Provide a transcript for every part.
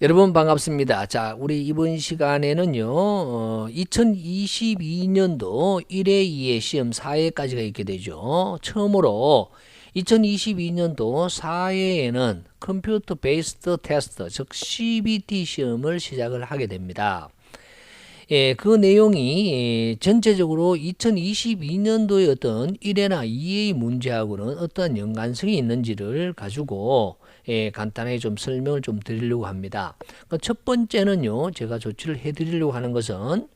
여러분 반갑습니다. 자, 우리 이번 시간에는요, 2022년도 1회, 2회 시험 4회까지가 있게 되죠. 처음으로 2022년도 4회에는 컴퓨터 베이스드 테스트, 즉 CBT 시험을 시작을 하게 됩니다. 예, 그 내용이 전체적으로 2022년도의 어떤 1회나 2회의 문제하고는 어떠한 연관성이 있는지를 가지고 간단하게 좀 설명을 좀 드리려고 합니다. 첫 번째는요, 제가 조치를 해드리려고 하는 것은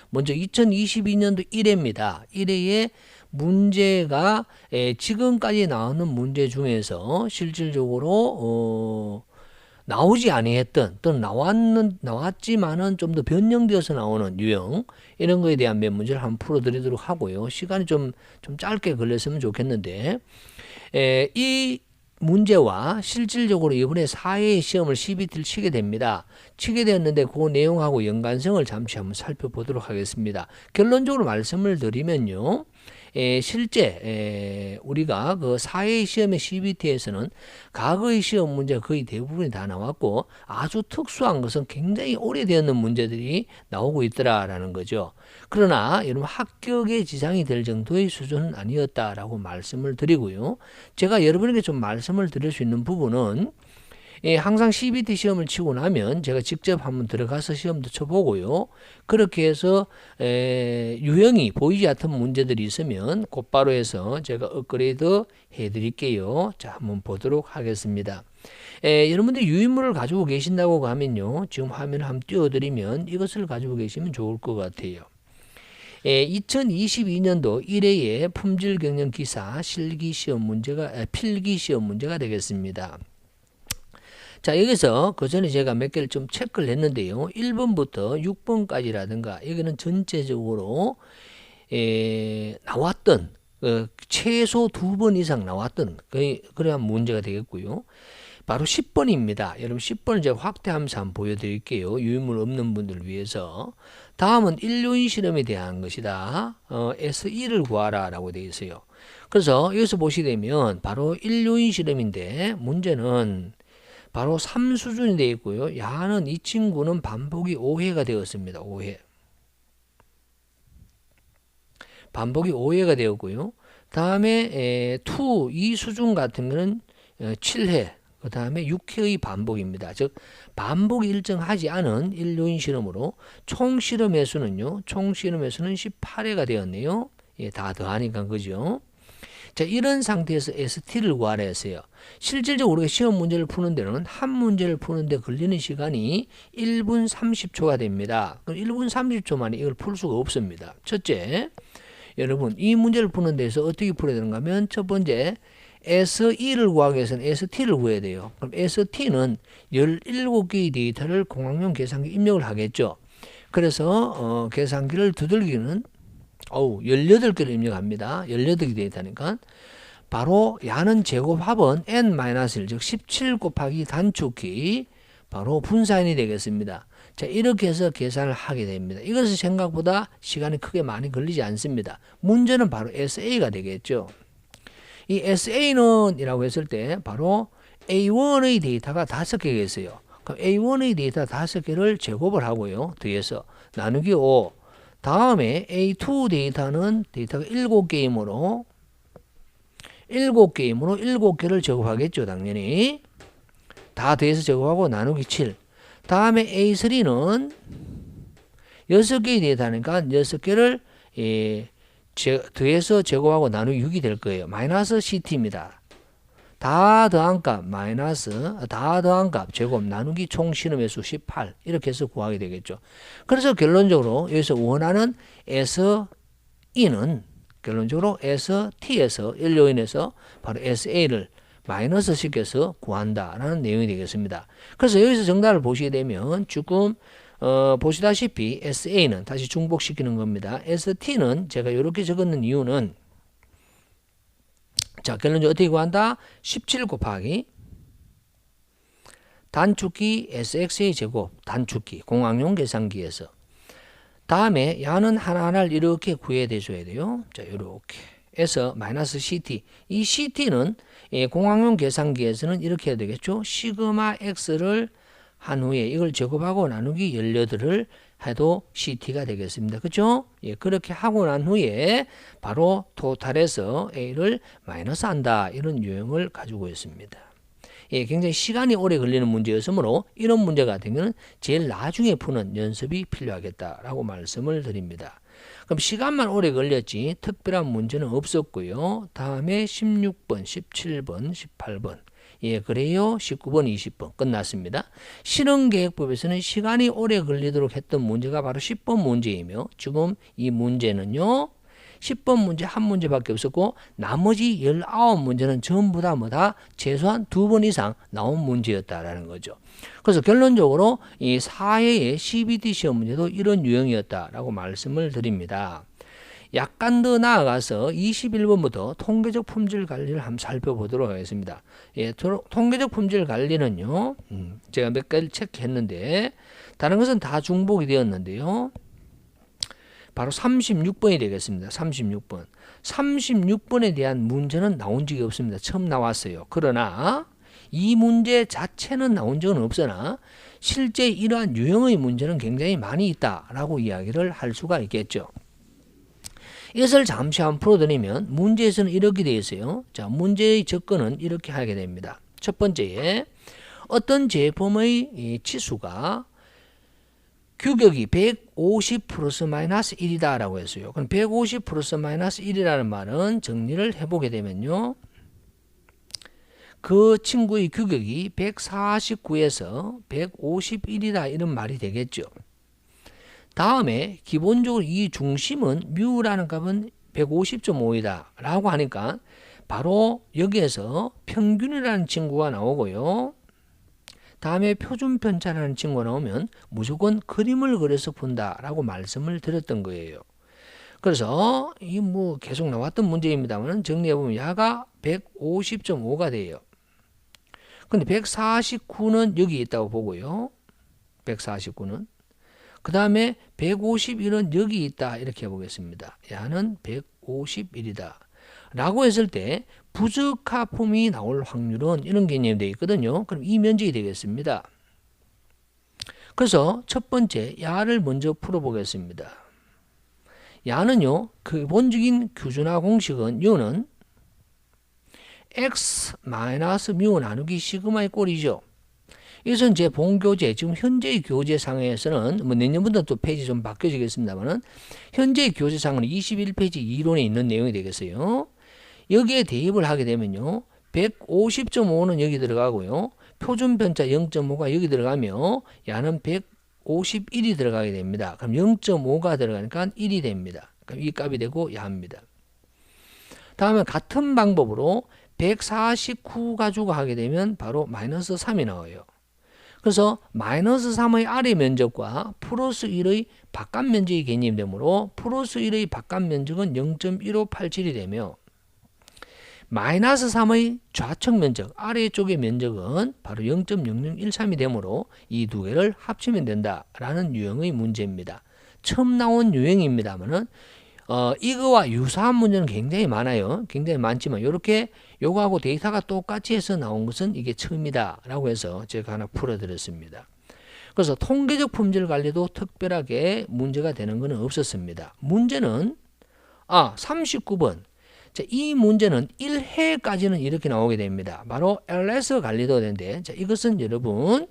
먼저 2022년도 1회입니다. 1회에 문제가 지금까지 나오는 문제 중에서 실질적으로 나오지 아니했던 또는 나왔지만은 좀 더 변형되어서 나오는 유형 이런 거에 대한 몇 문제를 한번 풀어드리도록 하고요. 시간이 좀 짧게 걸렸으면 좋겠는데 이 문제와 실질적으로 이번에 4회 시험을 CBT를 치게 됩니다. 치게 되었는데 그 내용하고 연관성을 잠시 한번 살펴보도록 하겠습니다. 결론적으로 말씀을 드리면요. 실제 우리가 그 4회 시험의 CBT에서는 과거의 시험 문제가 거의 대부분이 다 나왔고 아주 특수한 것은 굉장히 오래되었는 문제들이 나오고 있더라라는 거죠. 그러나 여러분 합격에 지장이 될 정도의 수준은 아니었다라고 말씀을 드리고요. 제가 여러분에게 좀 말씀을 드릴 수 있는 부분은 항상 CBT 시험을 치고 나면 제가 직접 한번 들어가서 시험도 쳐보고요. 그렇게 해서 유형이 보이지 않던 문제들이 있으면 곧바로 해서 제가 업그레이드 해드릴게요. 자, 한번 보도록 하겠습니다. 여러분들 유인물을 가지고 계신다고 하면요. 지금 화면을 한번 띄워드리면 이것을 가지고 계시면 좋을 것 같아요. 2022년도 1회의 품질 경영 기사 필기 시험 문제가 되겠습니다. 자, 여기서 그 전에 제가 몇 개를 좀 체크를 했는데요. 1번부터 6번까지라든가 여기는 전체적으로 나왔던 최소 2번 이상 나왔던 그러한 문제가 되겠고요. 바로 10번입니다. 여러분 10번을 제가 확대하면서 한번 보여드릴게요. 유인물 없는 분들을 위해서. 다음은 인류인 실험에 대한 것이다. S2를 구하라 라고 되어 있어요. 그래서 여기서 보시게 되면 바로 인류인 실험인데 문제는 바로 3수준이 되어 있고요. 야는 이 친구는 반복이 5회가 되었습니다. 5회. 반복이 5회가 되었고요. 다음에 2 수준 같은 거는 7회. 그 다음에 6회의 반복입니다. 즉 반복이 일정하지 않은 인류인 실험으로 총 실험 횟수는요. 총 실험 횟수는 18회가 되었네요. 예, 다 더하니까 그죠? 자, 이런 상태에서 ST를 구하라 했어요. 실질적으로 우리가 시험 문제를 푸는 데는 한 문제를 푸는데 걸리는 시간이 1분 30초가 됩니다. 그럼 1분 30초 만에 이걸 풀 수가 없습니다. 첫째, 여러분 이 문제를 푸는 데서 어떻게 풀어야 되는가 하면 첫 번째 S2를 구하기 위해서는 ST를 구해야 돼요. 그럼 ST는 17개의 데이터를 공학용 계산기 입력을 하겠죠. 그래서 계산기를 두들기는 18개를 입력합니다. 18개 데이터니까 바로 야는 제곱합은 n-1 즉 17 곱하기 단축키 바로 분사인이 되겠습니다. 자, 이렇게 해서 계산을 하게 됩니다. 이것은 생각보다 시간이 크게 많이 걸리지 않습니다. 문제는 바로 SA가 되겠죠. 이 SA는 이라고 했을 때 바로 A1의 데이터가 5개가 있어요. 그럼 A1의 데이터 5개를 제곱을 하고요. 뒤에서 나누기 5. 다음에 A2 데이터는 데이터가 7개이므로 7개를 제곱하겠죠. 당연히. 다 더해서 제곱하고 나누기 7. 다음에 A3는 6개의 데이터니까 6개를 더해서 제곱하고 나누기 6이 될 거예요. 마이너스 CT입니다. 다 더한 값 다 더한 값 제곱 나누기 총 실험 횟수 18 이렇게 해서 구하게 되겠죠. 그래서 결론적으로 여기서 원하는 S2는 결론적으로 ST에서 인류인에서 바로 SA를 마이너스 시켜서 구한다라는 내용이 되겠습니다. 그래서 여기서 정답을 보시게 되면 조금 보시다시피 SA는 다시 중복시키는 겁니다. ST는 제가 이렇게 적었는 이유는 자, 결론적으로 어떻게 구한다? 17 곱하기 단축키 SX의 제곱 단축키 공학용 계산기에서 다음에 야는 하나하나를 이렇게 구해야 돼줘야 돼요. 자, 이렇게 해서 마이너스 CT 이 CT는 공학용 계산기에서는 이렇게 해야 되겠죠. 시그마 X를 한 후에 이걸 제곱하고 나누기 18을 해도 CT가 되겠습니다. 그죠? 예, 그렇게 하고 난 후에 바로 토탈에서 A를 마이너스 한다. 이런 유형을 가지고 있습니다. 예, 굉장히 시간이 오래 걸리는 문제였으므로 이런 문제 같은 경우는 제일 나중에 푸는 연습이 필요하겠다라고 말씀을 드립니다. 그럼 시간만 오래 걸렸지 특별한 문제는 없었고요. 다음에 16번, 17번, 18번. 예, 그래요. 19번, 20번 끝났습니다. 실험계획법에서는 시간이 오래 걸리도록 했던 문제가 바로 10번 문제이며 지금 이 문제는요. 10번 문제 한 문제밖에 없었고 나머지 19문제는 전부 다 뭐다? 최소한 2번 이상 나온 문제였다라는 거죠. 그래서 결론적으로 이 4회의 CBT 시험 문제도 이런 유형이었다라고 말씀을 드립니다. 약간 더 나아가서 21번부터 통계적 품질 관리를 한번 살펴보도록 하겠습니다. 예, 통계적 품질 관리는요. 제가 몇 가지 체크했는데 다른 것은 다 중복이 되었는데요. 바로 36번이 되겠습니다. 36번. 36번에 대한 문제는 나온 적이 없습니다. 처음 나왔어요. 그러나 이 문제 자체는 나온 적은 없으나 실제 이러한 유형의 문제는 굉장히 많이 있다라고 이야기를 할 수가 있겠죠. 이것을 잠시 한번 풀어드리면 문제에서는 이렇게 되어 있어요. 자, 문제의 접근은 이렇게 하게 됩니다. 첫 번째에 어떤 제품의 치수가 규격이 150 플러스 마이너스 1이다 라고 했어요. 그럼 150 플러스 마이너스 1이라는 말은 정리를 해보게 되면요. 그 친구의 규격이 149에서 151이다 이런 말이 되겠죠. 다음에 기본적으로 이 중심은 뮤라는 값은 150.5이다 라고 하니까 바로 여기에서 평균이라는 친구가 나오고요. 다음에 표준편차라는 친구가 나오면 무조건 그림을 그려서 푼다 라고 말씀을 드렸던 거예요. 그래서 이 뭐 계속 나왔던 문제입니다만 정리해보면 야가 150.5가 돼요. 근데 149는 여기 있다고 보고요. 149는. 그 다음에 151은 여기 있다 이렇게 해보겠습니다. 야는 151이다. 라고 했을 때 부적합품이 나올 확률은 이런 개념이 되어 있거든요. 그럼 이 면적이 되겠습니다. 그래서 첫 번째 야를 먼저 풀어보겠습니다. 야는요. 기본적인 규준화 공식은 U는 X-뮤 나누기 시그마의 꼴이죠. 이것은 제 본교재, 지금 현재의 교재상에서는 뭐 내년부터 또 페이지 좀 바뀌어지겠습니다만은 현재의 교재상은 21페이지 이론에 있는 내용이 되겠어요. 여기에 대입을 하게 되면요. 150.5는 여기 들어가고요. 표준편차 0.5가 여기 들어가며 야는 151이 들어가게 됩니다. 그럼 0.5가 들어가니까 1이 됩니다. 그럼 이 값이 되고 야입니다. 다음에 같은 방법으로 149 가지고 하게 되면 바로 마이너스 3이 나와요. 그래서 마이너스 3의 아래 면적과 플러스 1의 바깥 면적이 개념이 되므로 플러스 1의 바깥 면적은 0.1587이 되며 마이너스 3의 좌측 면적, 아래쪽의 면적은 바로 0.0013이 되므로 이 두 개를 합치면 된다라는 유형의 문제입니다. 처음 나온 유형입니다만은 이거와 유사한 문제는 굉장히 많아요. 굉장히 많지만 이렇게 요거하고 데이터가 똑같이 해서 나온 것은 이게 처음이다 라고 해서 제가 하나 풀어드렸습니다. 그래서 통계적 품질 관리도 특별하게 문제가 되는 것은 없었습니다. 문제는 39번 자, 이 문제는 1회까지는 이렇게 나오게 됩니다. 바로 LS 관리도 되는데 자, 이것은 여러분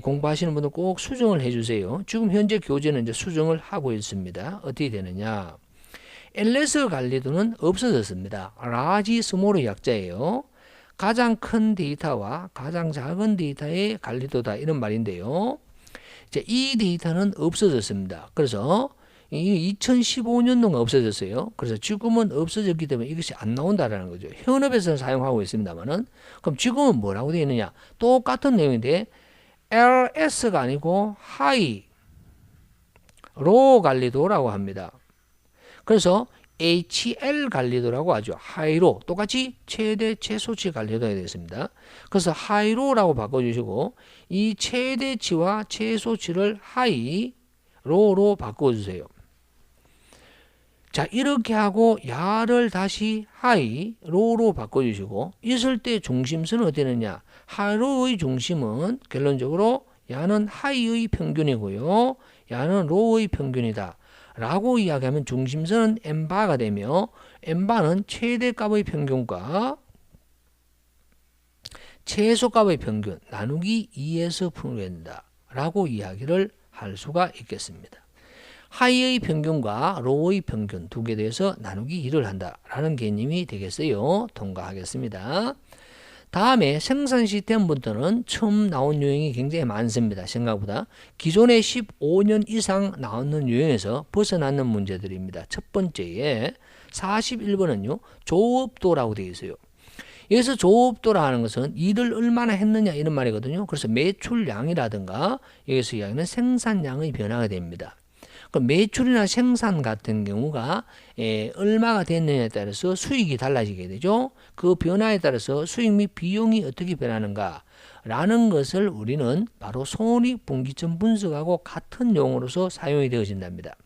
공부하시는 분들 꼭 수정을 해주세요. 지금 현재 교재는 이제 수정을 하고 있습니다. 어떻게 되느냐? LS 관리도는 없어졌습니다. 라지 스몰의 약자예요. 가장 큰 데이터와 가장 작은 데이터의 관리도다 이런 말인데요. 이제 이 데이터는 없어졌습니다. 그래서 2015년도가 없어졌어요. 그래서 지금은 없어졌기 때문에 이것이 안 나온다라는 거죠. 현업에서는 사용하고 있습니다만은 그럼 지금은 뭐라고 되어 있느냐? 똑같은 내용인데 LS가 아니고 하이 로 관리도라고 합니다. 그래서 HL 관리도라고 하죠. 하이로 똑같이 최대 최소치 관리도 해야 되겠습니다. 그래서 하이로라고 바꿔주시고 이 최대치와 최소치를 하이로로 바꿔주세요. 자 이렇게 하고 야를 다시 하이로로 바꿔주시고 있을 때 중심선은 어떻게 되느냐? 하이로의 중심은 결론적으로 야는 하이의 평균이고요. 야는 로우의 평균이다. 라고 이야기하면 중심선은 n바가 되며 n바는 최대값의 평균과 최소값의 평균 나누기 2에서 풀어낸다. 라고 이야기를 할 수가 있겠습니다. 하이의 평균과 로우의 평균 두 개 대해서 나누기 2를 한다라는 개념이 되겠어요. 통과하겠습니다. 다음에 생산 시스템부터는 처음 나온 유형이 굉장히 많습니다. 생각보다 기존에 15년 이상 나오는 유형에서 벗어나는 문제들입니다. 첫 번째에 41번은요. 조업도라고 되어 있어요. 여기서 조업도라 하는 것은 일을 얼마나 했느냐 이런 말이거든요. 그래서 매출량이라든가 여기서 이야기하는 생산량의 변화가 됩니다. 그럼 매출이나 생산 같은 경우가 얼마가 됐느냐에 따라서 수익이 달라지게 되죠. 그 변화에 따라서 수익 및 비용이 어떻게 변하는가 라는 것을 우리는 바로 손익분기점 분석하고 같은 용어로서 사용이 되어진답니다.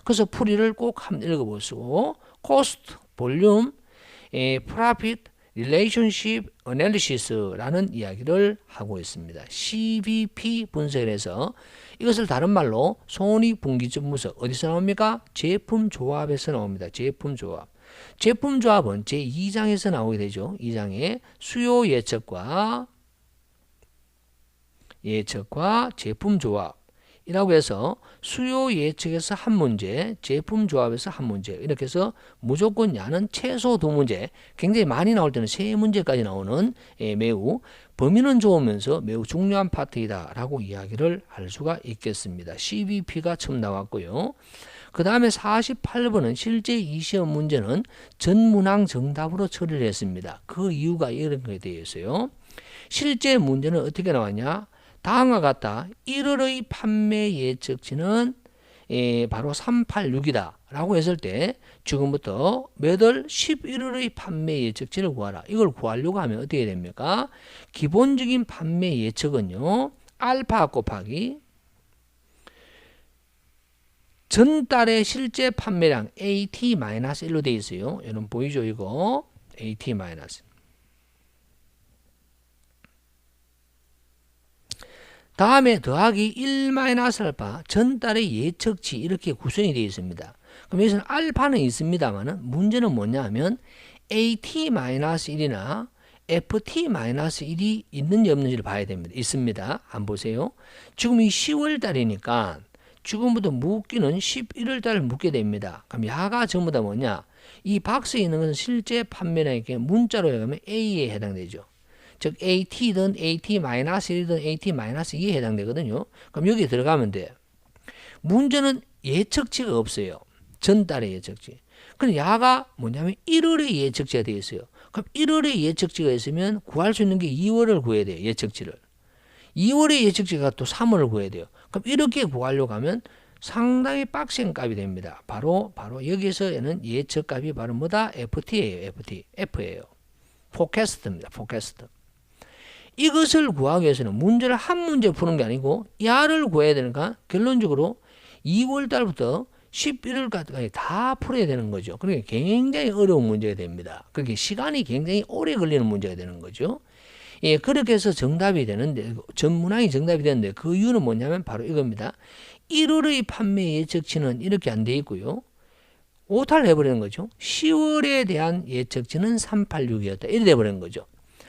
그래서 풀이를 꼭 한번 읽어보시고 cost, volume, profit, relationship analysis라는 이야기를 하고 있습니다. CVP 분석을 해서 이것을 다른 말로 손익분기점 분석 어디서 나옵니까? 제품조합에서 나옵니다. 제품조합. 제품조합은 제2장에서 나오게 되죠. 2장에 수요 예측과 제품조합이라고 해서 수요 예측에서 한 문제, 제품조합에서 한 문제 이렇게 해서 무조건 야는 최소 두 문제, 굉장히 많이 나올 때는 세 문제까지 나오는 매우 범위는 좋으면서 매우 중요한 파트이다 라고 이야기를 할 수가 있겠습니다. CVP가 처음 나왔고요. 그 다음에 48번은 실제 이 시험 문제는 전문항 정답으로 처리를 했습니다. 그 이유가 이런 게 되어 있어요. 실제 문제는 어떻게 나왔냐? 다음과 같다. 1월의 판매 예측치는 바로 386이다 라고 했을 때 지금부터 몇 월 11월의 판매 예측치를 구하라. 이걸 구하려고 하면 어떻게 됩니까? 기본적인 판매 예측은요. 알파 곱하기 전달의 실제 판매량 AT-1로 되어 있어요. 여러분 보이죠? 이거 AT-. 다음에 더하기 1-알파 전달의 예측치 이렇게 구성이 되어 있습니다. 그럼 여기서는 알파는 있습니다만 문제는 뭐냐 하면 AT-1이나 FT-1이 있는지 없는지를 봐야 됩니다. 있습니다. 한번 보세요. 지금 이 10월 달이니까 지금부터 묶기는 11월 달을 묶게 됩니다. 그럼 야가 전부 다 뭐냐? 이 박스에 있는 것은 실제 판매량에게 문자로 해가면 A에 해당되죠. 즉 AT든 AT-1이든 AT-2에 해당되거든요. 그럼 여기 들어가면 돼. 문제는 예측치가 없어요. 전달의 예측치. 그럼 야가 뭐냐면 1월의 예측치가 되어 있어요. 그럼 1월의 예측치가 있으면 구할 수 있는 게 2월을 구해야 돼요. 예측치를. 2월의 예측치가 또 3월을 구해야 돼요. 그럼 이렇게 구하려고 하면 상당히 빡센 값이 됩니다. 바로 여기서는 예측값이 바로 뭐다? FT예요. F예요. 포캐스트입니다. 포캐스트. 이것을 구하기 위해서는 문제를 한 문제 푸는 게 아니고 야를 구해야 되니까 결론적으로 2월 달부터 11월까지 다 풀어야 되는 거죠. 그러니까 굉장히 어려운 문제가 됩니다. 그렇게 시간이 굉장히 오래 걸리는 문제가 되는 거죠. 예, 그렇게 해서 정답이 되는데 전문항이 정답이 되는데 그 이유는 뭐냐면 바로 이겁니다. 1월의 판매 예측치는 이렇게 안 돼 있고요. 오타를 해버리는 거죠. 10월에 대한 예측치는 386이었다. 이렇게 돼버리는 거죠.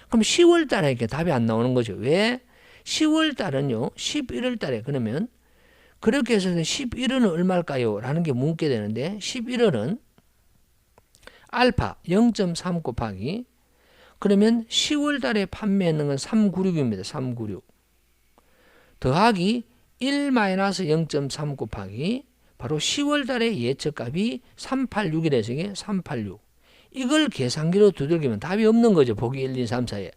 그럼 10월 달에 이렇게 답이 안 나오는 거죠. 왜? 10월 달은요, 11월 달에 그러면 그렇게 해서 11월은 얼마일까요? 라는 게 묻게 되는데 11월은 알파 0.3 곱하기 그러면 10월 달에 판매했는 건 396입니다. 396 더하기 1-0.3 곱하기 바로 10월 달의 예측값이 386이라서 이게 386 이걸 계산기로 두들기면 답이 없는 거죠. 보기 1, 2, 3, 4에.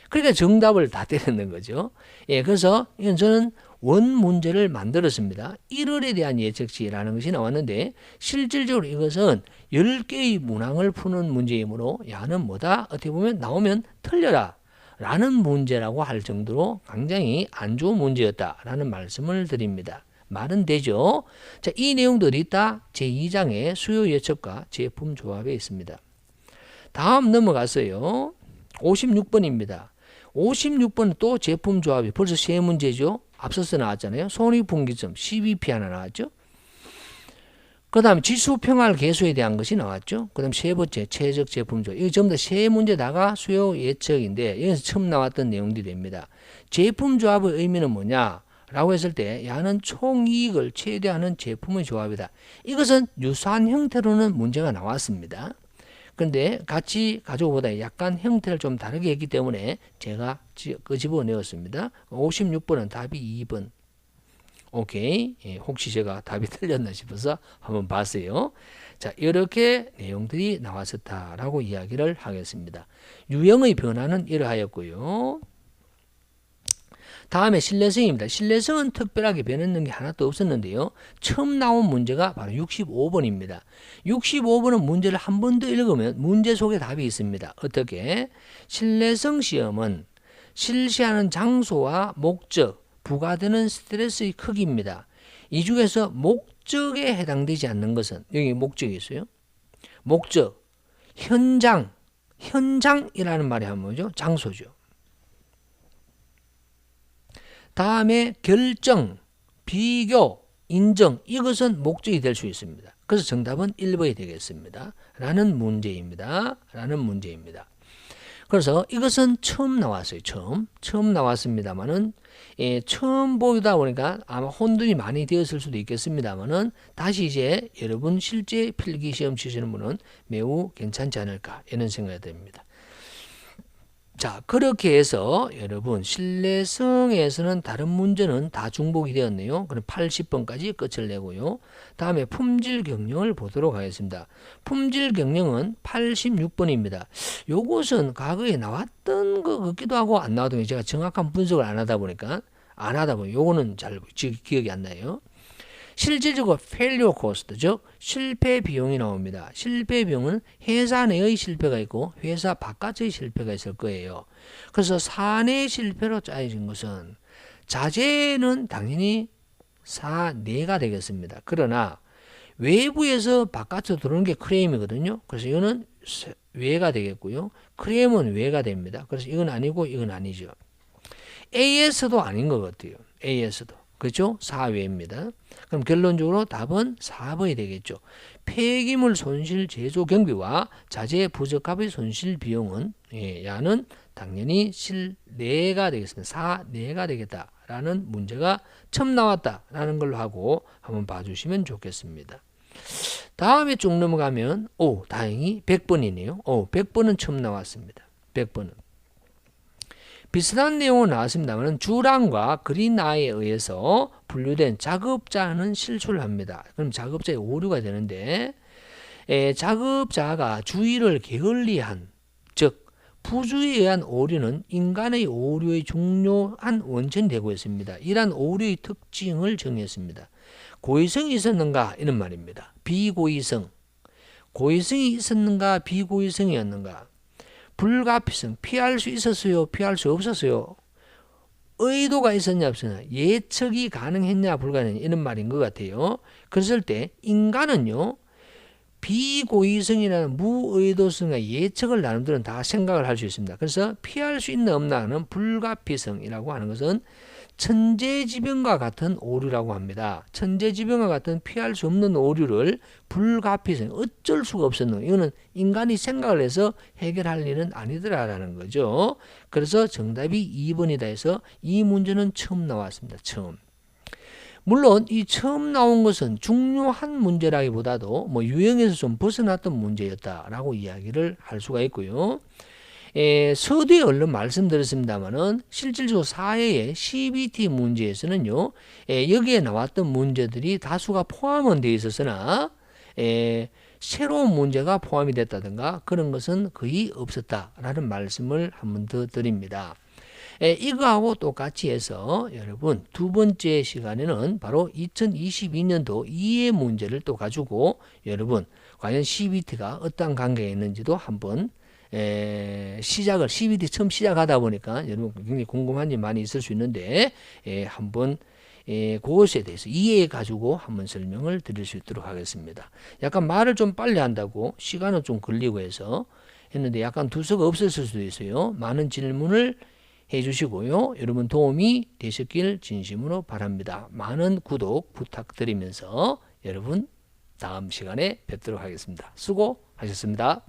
그러니까 정답을 다 때리는 거죠. 예, 그래서 이건 저는 원 문제를 만들었습니다. 1월에 대한 예측치라는 것이 나왔는데 실질적으로 이것은 10개의 문항을 푸는 문제이므로 야는 뭐다? 어떻게 보면 나오면 틀려라 라는 문제라고 할 정도로 굉장히 안 좋은 문제였다라는 말씀을 드립니다. 말은 되죠. 자, 이 내용도 어디 있다? 제2장의 수요 예측과 제품 조합에 있습니다. 다음 넘어갔어요. 56번입니다. 56번은 또 제품 조합이 벌써 세 문제죠. 앞서서 나왔잖아요. 손익분기점 CBP 하나 나왔죠. 그 다음에 지수 평할 계수에 대한 것이 나왔죠. 그 다음 세 번째 최적 제품조. 이거 전부 다 세 문제다가 수요 예측인데 여기서 처음 나왔던 내용들이 됩니다. 제품 조합의 의미는 뭐냐 라고 했을 때 야는 총이익을 최대화하는 제품의 조합이다. 이것은 유사한 형태로는 문제가 나왔습니다. 근데 같이 가져오보다 약간 형태를 좀 다르게 했기 때문에 제가 끄집어내었습니다. 56번은 답이 2번. 오케이. 예, 혹시 제가 답이 틀렸나 싶어서 한번 봤어요. 자, 이렇게 내용들이 나왔었다라고 이야기를 하겠습니다. 유형의 변화는 이러하였고요. 다음에 신뢰성입니다. 신뢰성은 특별하게 변했는 게 하나도 없었는데요. 처음 나온 문제가 바로 65번입니다. 65번은 문제를 한 번 더 읽으면 문제 속에 답이 있습니다. 어떻게? 신뢰성 시험은 실시하는 장소와 목적, 부과되는 스트레스의 크기입니다. 이 중에서 목적에 해당되지 않는 것은 여기 목적이 있어요. 목적, 현장이라는 말이 하면 뭐죠? 장소죠. 다음에 결정, 비교, 인정 이것은 목적이 될 수 있습니다. 그래서 정답은 1번이 되겠습니다. 라는 문제입니다. 그래서 이것은 처음 나왔어요. 처음 나왔습니다만은 처음 보다 보니까 아마 혼돈이 많이 되었을 수도 있겠습니다만은 다시 이제 여러분 실제 필기 시험 치시는 분은 매우 괜찮지 않을까 이런 생각이 듭니다. 자, 그렇게 해서 여러분 신뢰성에서는 다른 문제는 다 중복이 되었네요. 그럼 80번까지 끝을 내고요. 다음에 품질 경영을 보도록 하겠습니다. 품질 경영은 86번입니다. 요것은 과거에 나왔던 것 같기도 하고 안 나왔던 게 제가 정확한 분석을 안 하다 보니까 요거는 잘 기억이 안 나요. 실질적으로 failure cost, 즉 실패 비용이 나옵니다. 실패 비용은 회사 내의 실패가 있고 회사 바깥의 실패가 있을 거예요. 그래서 사내 실패로 짜여진 것은 자재는 당연히 사내가 되겠습니다. 그러나 외부에서 바깥으로 들어오는 게 크레임이거든요. 그래서 이거는 외가 되겠고요. 크레임은 외가 됩니다. 그래서 이건 아니고 이건 아니죠. AS도 아닌 것 같아요. AS도. 그렇죠? 4외입니다. 그럼 결론적으로 답은 4번이 되겠죠. 폐기물 손실 제조 경비와 자재 부적합의 손실 비용은 야는 당연히 실내가 되겠습니다. 4내가 되겠다라는 문제가 처음 나왔다라는 걸로 하고 한번 봐주시면 좋겠습니다. 다음에 쭉 넘어가면 다행히 100번이네요. 100번은 처음 나왔습니다. 100번은. 비슷한 내용은 나왔습니다만 주랑과 그린아이에 의해서 분류된 작업자는 실수를 합니다. 그럼 작업자의 오류가 되는데 작업자가 주의를 게을리한 즉 부주의에 의한 오류는 인간의 오류의 중요한 원천이 되고 있습니다. 이러한 오류의 특징을 정의했습니다. 고의성이 있었는가 이런 말입니다. 비고의성. 고의성이 있었는가 비고의성이었는가. 불가피성, 피할 수 있었어요? 피할 수 없었어요? 의도가 있었냐 없었냐? 예측이 가능했냐 불가능했냐? 이런 말인 것 같아요. 그랬을 때 인간은요. 비고의성이라는 무의도성과 예측을 나름대로 다 생각을 할 수 있습니다. 그래서 피할 수 있나 없나 하는 불가피성이라고 하는 것은 천재지변과 같은 오류라고 합니다. 천재지변과 같은 피할 수 없는 오류를 불가피성, 어쩔 수가 없었는 이거는 인간이 생각을 해서 해결할 일은 아니더라라는 거죠. 그래서 정답이 2번이다 해서 이 문제는 처음 나왔습니다. 처음. 물론 이 처음 나온 것은 중요한 문제라기보다도 유형에서 좀 벗어났던 문제였다라고 이야기를 할 수가 있고요. 서두에 얼른 말씀드렸습니다만은 실질적으로 사회의 CBT 문제에서는요, 여기에 나왔던 문제들이 다수가 포함은 되어 있었으나, 새로운 문제가 포함이 됐다든가 그런 것은 거의 없었다라는 말씀을 한 번 더 드립니다. 이거하고 똑같이 해서 여러분 두 번째 시간에는 바로 2022년도 이해 문제를 또 가지고 여러분 과연 CBT가 어떤 관계가 있는지도 한번 CBT 처음 시작하다 보니까 여러분 굉장히 궁금한 점 많이 있을 수 있는데 한번 그것에 대해서 이해해 가지고 한번 설명을 드릴 수 있도록 하겠습니다. 약간 말을 좀 빨리 한다고 시간은 좀 걸리고 해서 했는데 약간 두서가 없었을 수도 있어요. 많은 질문을 해주시고요. 여러분 도움이 되셨길 진심으로 바랍니다. 많은 구독 부탁드리면서 여러분 다음 시간에 뵙도록 하겠습니다. 수고하셨습니다.